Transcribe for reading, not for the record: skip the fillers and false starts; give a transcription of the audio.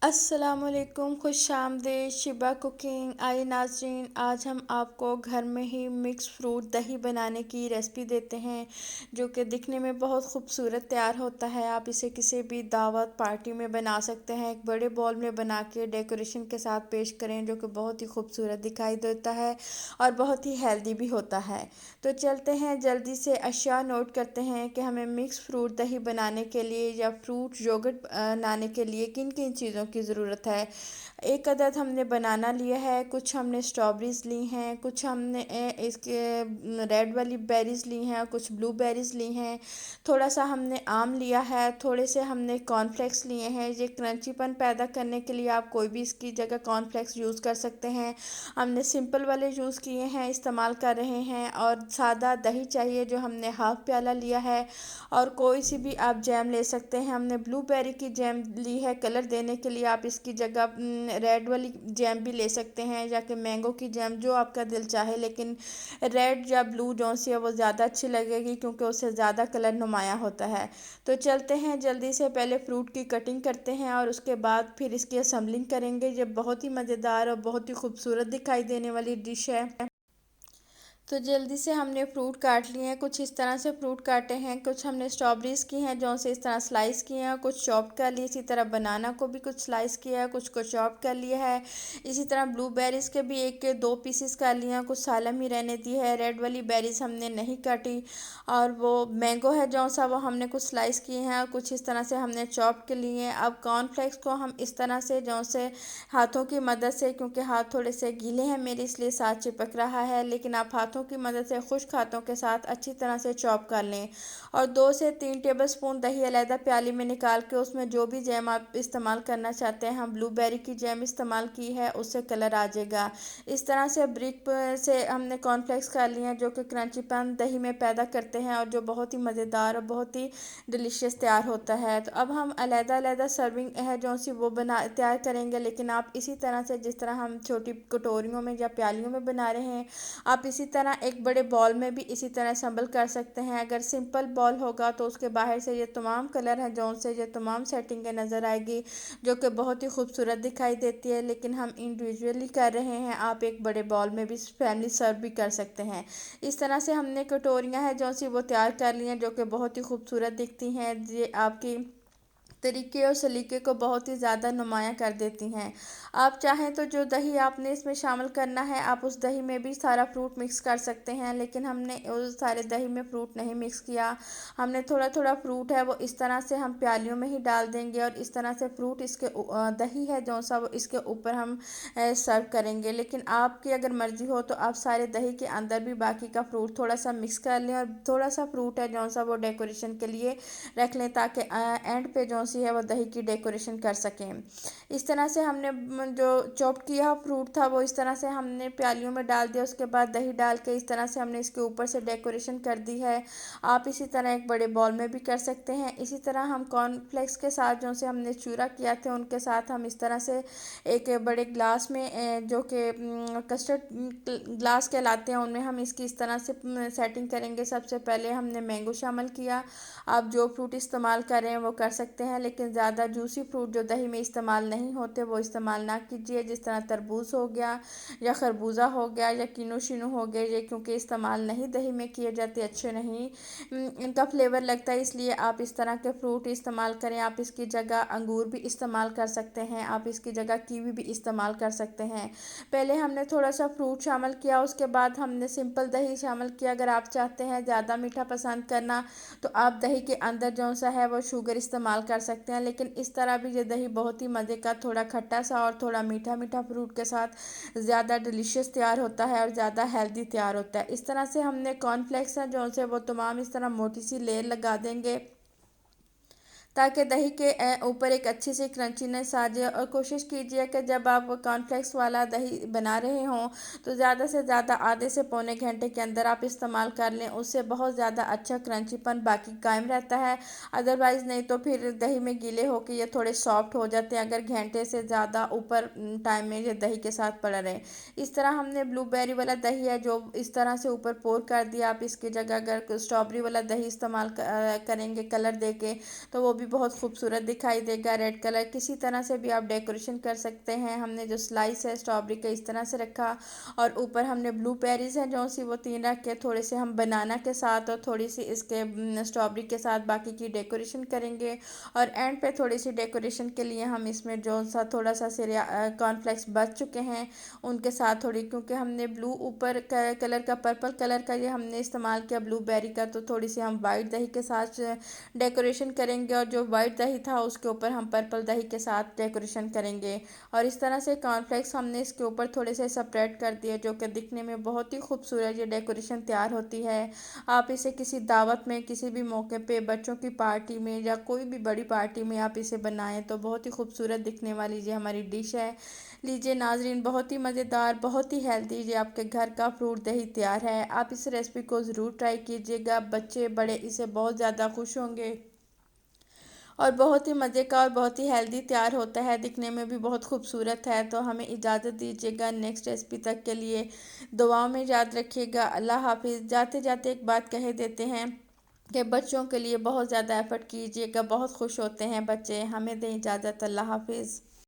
अस्सलामुअलैकुम, खुशामदीद। Shiba cooking. आइए नाज़रीन, आज हम आपको घर में ही मिक्स फ्रूट दही बनाने की रेसिपी देते हैं, जो कि दिखने में बहुत खूबसूरत तैयार होता है। आप इसे किसी भी दावत पार्टी में बना सकते हैं। एक बड़े बॉल में बना के डेकोरेशन के साथ पेश करें, जो कि बहुत ही खूबसूरत दिखाई देता है और बहुत ही हेल्दी भी होता है। तो चलते हैं, जल्दी से अशिया नोट करते हैं कि हमें मिक्स फ्रूट दही बनाने के लिए या फ्रूट योगर्ट बनाने के लिए किन किन चीज़ों की ज़रूरत है। एक अदद हमने बनाना लिया है, कुछ हमने स्ट्रॉबेरीज़ ली हैं, कुछ हमने इसके रेड वाली बेरीज़ ली हैं और कुछ ब्लूबेरीज़ ली हैं। थोड़ा सा हमने आम लिया है, थोड़े से हमने कॉर्नफ्लेक्स लिए हैं। ये क्रंचीपन पैदा करने के लिए आप कोई भी इसकी जगह कॉर्नफ्लेक्स यूज़ कर सकते हैं। हमने सिंपल वाले यूज़ किए हैं, इस्तेमाल कर रहे हैं। और सादा दही चाहिए, जो हमने हाफ़ प्याला लिया है। और कोई सी भी आप जैम ले सकते हैं। हमने ब्लूबेरी की जैम ली है कलर देने के लिए। आप इसकी जगह रेड वाली जैम भी ले सकते हैं, या कि मैंगो की जैम, जो आपका दिल चाहे। लेकिन रेड या ब्लू जो सी है वो ज़्यादा अच्छी लगेगी, क्योंकि उससे ज़्यादा कलर नुमाया होता है। तो चलते हैं, जल्दी से पहले फ़्रूट की कटिंग करते हैं और उसके बाद फिर इसकी असम्बलिंग करेंगे। ये बहुत ही मज़ेदार और बहुत ही खूबसूरत दिखाई देने वाली डिश है। तो जल्दी से हमने फ्रूट काट लिए हैं। कुछ इस तरह से फ्रूट काटे हैं, कुछ हमने स्ट्रॉबेरीज़ की हैं जो से इस तरह स्लाइस किए हैं, कुछ चॉप कर लिए। इसी तरह बनाना को भी कुछ स्लाइस किया है, कुछ को चॉप कर लिया है। इसी तरह ब्लूबेरीज़ के भी एक के दो पीसेस कर लिए हैं, कुछ सालम ही रहने दी है। रेड वाली बेरीज़ हमने नहीं काटी। और वो मैंगो है जो सा, वो हमने कुछ स्लाइस किए हैं और कुछ इस तरह से हमने चॉप के लिए हैं। अब कॉर्नफ्लेक्स को हम इस तरह से जो से हाथों की मदद से, क्योंकि हाथ थोड़े से गीले हैं मेरे, इसलिए साथ चिपक रहा है, लेकिन आप हाथों की मदद से खुश्क हाथों के साथ अच्छी तरह से चॉप कर लें। और 2 से 3 टेबलस्पून दही अलहदा प्याली में निकाल के उसमें जो भी जैम आप इस्तेमाल करना चाहते हैं, हम ब्लूबेरी की जैम इस्तेमाल की है, उससे कलर आ जाएगा। इस तरह से ब्रिक से हमने कॉर्नफ्लेक्स कर लिए हैं, जो कि क्रंचीपन दही में पैदा करते हैं और जो बहुत ही मज़ेदार और बहुत ही डिलीशियस तैयार होता है। तो अब हम अलहदा अलहदा सर्विंग है जो सी वो बना तैयार करेंगे, लेकिन आप इसी तरह से जिस तरह हम छोटी कटोरियों में या प्यालियों में बना रहे हैं, आप इसी तरह एक बड़े बॉल में भी इसी तरह संभल कर सकते हैं। अगर सिंपल बॉल होगा तो उसके बाहर से ये तमाम कलर हैं जो से ये तमाम सेटिंगें नज़र आएगी, जो कि बहुत ही खूबसूरत दिखाई देती है। लेकिन हम इंडिविजुअली कर रहे हैं, आप एक बड़े बॉल में भी फैमिली सर्व भी कर सकते हैं। इस तरह से हमने कटोरियाँ हैं जो सी वो तैयार कर ली हैं, जो कि बहुत ही खूबसूरत दिखती हैं। ये आपकी तरीके और सलीके को बहुत ही ज़्यादा नुमाया कर देती हैं। आप चाहें तो जो दही आपने इसमें शामिल करना है, आप उस दही में भी सारा फ्रूट मिक्स कर सकते हैं, लेकिन हमने उस सारे दही में फ्रूट नहीं मिक्स किया। हमने थोड़ा थोड़ा फ्रूट है वो इस तरह से हम प्यालियों में ही डाल देंगे, और इस तरह से फ्रूट इसके दही है जो सा वो इसके ऊपर हम सर्व करेंगे। लेकिन आपकी अगर मर्ज़ी हो तो आप सारे दही के अंदर भी बाकी का फ्रूट थोड़ा सा मिक्स कर लें, और थोड़ा सा फ्रूट है जो सा वो डेकोरेशन के लिए रख लें, ताकि एंड पे जो सी है वो दही की डेकोरेशन कर सकें। इस तरह से हमने जो चॉप किया फ्रूट था वो इस तरह से हमने प्यालियों में डाल दिया। उसके बाद दही डाल के इस तरह से हमने इसके ऊपर से डेकोरेशन कर दी है। आप इसी तरह एक बड़े बॉल में भी कर सकते हैं। इसी तरह हम कॉर्नफ्लेक्स के साथ जो से हमने चूरा किया थे, उनके साथ हम इस तरह से एक बड़े ग्लास में जो कि कस्टर्ड ग्लास कहलाते हैं, उनमें हम इसकी इस तरह से सेटिंग करेंगे। सबसे पहले हमने मैंगो शामिल किया। आप जो फ्रूट इस्तेमाल कर रहे हैं वो कर सकते हैं, लेकिन ज़्यादा जूसी फ्रूट जो दही में इस्तेमाल नहीं होते वो इस्तेमाल ना कीजिए। जिस तरह तरबूज हो गया या खरबूजा हो गया या किनो शिनो हो गया, ये क्योंकि इस्तेमाल नहीं दही में किए जाते, अच्छे नहीं इनका फ्लेवर लगता है, इसलिए आप इस तरह के फ्रूट इस्तेमाल करें। आप इसकी जगह अंगूर भी इस्तेमाल कर सकते हैं, आप इसकी जगह कीवी भी इस्तेमाल कर सकते हैं। पहले हमने थोड़ा सा फ्रूट शामिल किया, उसके बाद हमने सिंपल दही शामिल किया। अगर आप चाहते हैं ज़्यादा मीठा पसंद करना, तो आप दही के अंदर जो सा है वो शुगर इस्तेमाल कर सकते हैं। लेकिन इस तरह भी ये दही बहुत ही मज़े का, थोड़ा खट्टा सा और थोड़ा मीठा मीठा फ्रूट के साथ ज़्यादा डिलीशियस तैयार होता है और ज़्यादा हेल्दी तैयार होता है। इस तरह से हमने कॉर्नफ्लेक्स हैं जो से वो तमाम इस तरह मोटी सी लेयर लगा देंगे, ताकि दही के ऊपर एक अच्छी सी क्रंचीनेस आ जाए। और कोशिश कीजिए कि जब आप कॉर्नफ्लेक्स वाला दही बना रहे हों तो ज़्यादा से ज़्यादा आधे से पौने घंटे के अंदर आप इस्तेमाल कर लें, उससे बहुत ज़्यादा अच्छा क्रंचीपन बाकी कायम रहता है। अदरवाइज़ नहीं तो फिर दही में गीले होकर ये थोड़े सॉफ्ट हो जाते हैं, अगर घंटे से ज़्यादा ऊपर टाइम में ये दही के साथ पड़ा रहे। इस तरह हमने ब्लूबेरी वाला दही है जो इस तरह से ऊपर पोर कर दिया। आप इसकी जगह अगर स्ट्रॉबेरी वाला दही इस्तेमाल करेंगे कलर दे के, तो वो भी बहुत खूबसूरत दिखाई देगा। रेड कलर किसी तरह से भी आप डेकोरेशन कर सकते हैं। हमने जो स्लाइस है स्ट्रॉबेरी का इस तरह से रखा, और ऊपर हमने ब्लूबेरीज हैं जो सी वो 3 रख के थोड़े से हम बनाना के साथ और थोड़ी सी इसके स्ट्रॉबेरी के साथ बाकी की डेकोरेशन करेंगे। और एंड पे थोड़ी सी डेकोरेशन के लिए हम इसमें जो सा थोड़ा सा कॉर्नफ्लेक्स बच चुके हैं उनके साथ थोड़ी, क्योंकि हमने ब्लू ऊपर कलर का पर्पल कलर का ये हमने इस्तेमाल किया ब्लूबेरी का, तो थोड़ी सी हम वाइट दही के साथ डेकोरेशन करेंगे, और जो वाइट दही था उसके ऊपर हम पर्पल दही के साथ डेकोरेशन करेंगे। और इस तरह से कॉर्नफ्लेक्स हमने इसके ऊपर थोड़े से सेपरेट कर दिए, जो कि दिखने में बहुत ही खूबसूरत ये डेकोरेशन तैयार होती है। आप इसे किसी दावत में, किसी भी मौके पे, बच्चों की पार्टी में या कोई भी बड़ी पार्टी में आप इसे बनाएं तो बहुत ही खूबसूरत दिखने वाली ये हमारी डिश है। लीजिए नाजरीन, बहुत ही मज़ेदार, बहुत ही हेल्दी ये आपके घर का फ्रूट दही तैयार है। आप इस रेसिपी को ज़रूर ट्राई कीजिएगा, बच्चे बड़े इसे बहुत ज़्यादा खुश होंगे। और बहुत ही मज़े का और बहुत ही हेल्दी तैयार होता है, दिखने में भी बहुत खूबसूरत है। तो हमें इजाज़त दीजिएगा, नेक्स्ट रेसिपी तक के लिए दुआओं में याद रखिएगा। अल्लाह हाफिज़। जाते जाते एक बात कह देते हैं कि बच्चों के लिए बहुत ज़्यादा एफ़र्ट कीजिएगा, बहुत खुश होते हैं बच्चे। हमें दें इजाज़त, अल्लाह हाफिज़।